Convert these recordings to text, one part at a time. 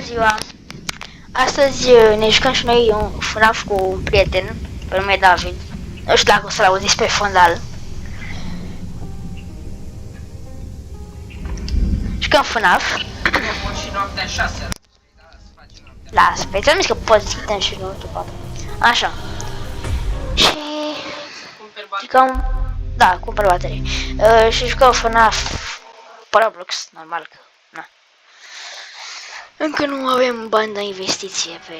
ziua! Astăzi ne jucăm și noi un FNAF cu un prieten, pe nume David. Nu știu dacă o să-l auziți pe fundal. Jucăm FNAF. Și noaptea 6. Lasă, pe ți-am zis că poți să și noi după. Așa. Și... jucăm... Da, cumpăr baterii. Și jucăm FNAF pe Roblox, normal că... Na. Încă nu avem bani de investiție pe...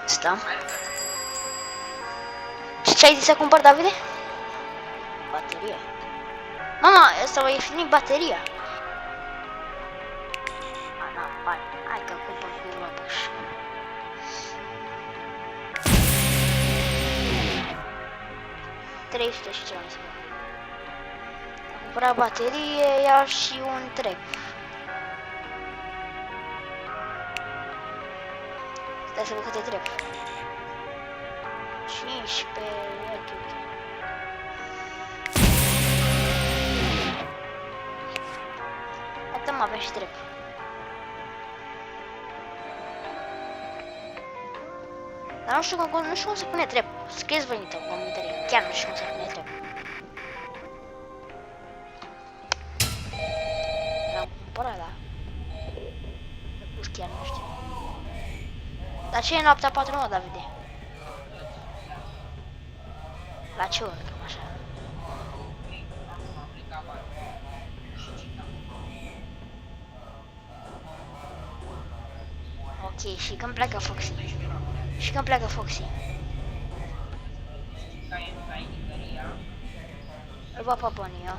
asta. Și ce ai zis să cumpăr, Davide? Bateria. Mama, asta va iefini bateria. N-am bani. Hai că cumpăr cu Robux. $300 și ceva, mi se pare. Am cumpărat baterie, iar și un trep. Stai să văd câte trep. 15, ok. Atât mă avem și trep. Dar nu știu cum se pune trep. Scrieți voi în comentarii, chiar nu știu cum se pune trep. L-am cumpărat, da. Chiar nu știu. Dar ce e noaptea 4-9, Davide? La ce oră, cam așa? Ok, și când pleacă Foxy? Și când pleacă Foxy? E bapa bună.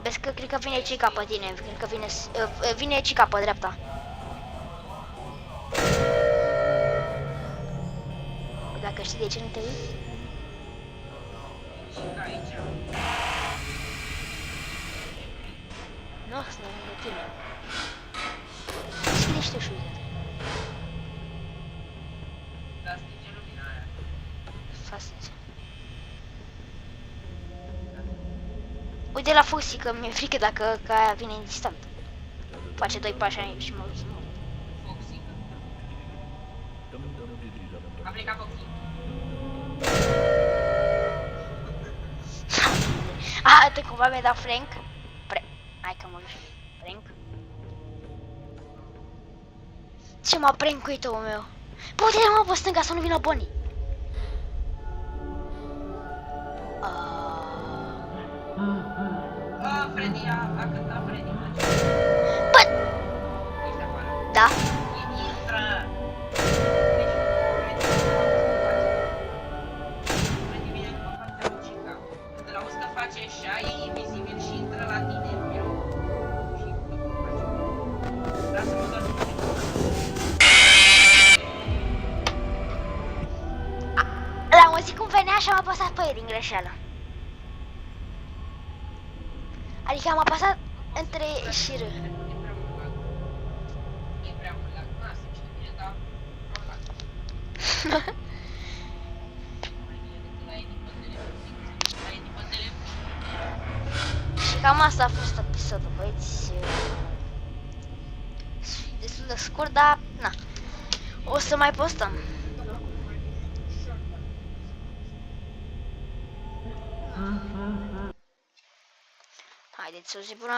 Vezi că cred că vine Cica pe tine, cred că vine Cica pe dreapta. Dacă știi de ce nu te uiți? Nu, sunt lângă tine. Deschide-și tu și uite. Fascină. Uite la Foxy că mi-e frică dacă aia vine instant. Face 2 pași aici și mă uit. A plecat Foxy. Te cumva mi-a dat Frank? Hai că mă duc. Frank? Ce m-a prankuit omul meu? Bă, uite mă pe stânga să nu vină Bonnie. Freddy a cântat Freddy. Bă! Ești afară? Da? Intră! Freddy vine după partea lui Cica. Când îl auzi că face așa, e invizibil și intră la tine în birou. Și lasă-mă doar să L-am auzit cum venea și am apăsat pe el din greșeală. Adică am apăsat între și R. E prea mult la nas, știi bine, dar... Și cam asta a fost episodul, băieți. Destul de scurt, dar na. O să mai postăm. Haideți să o zi bună.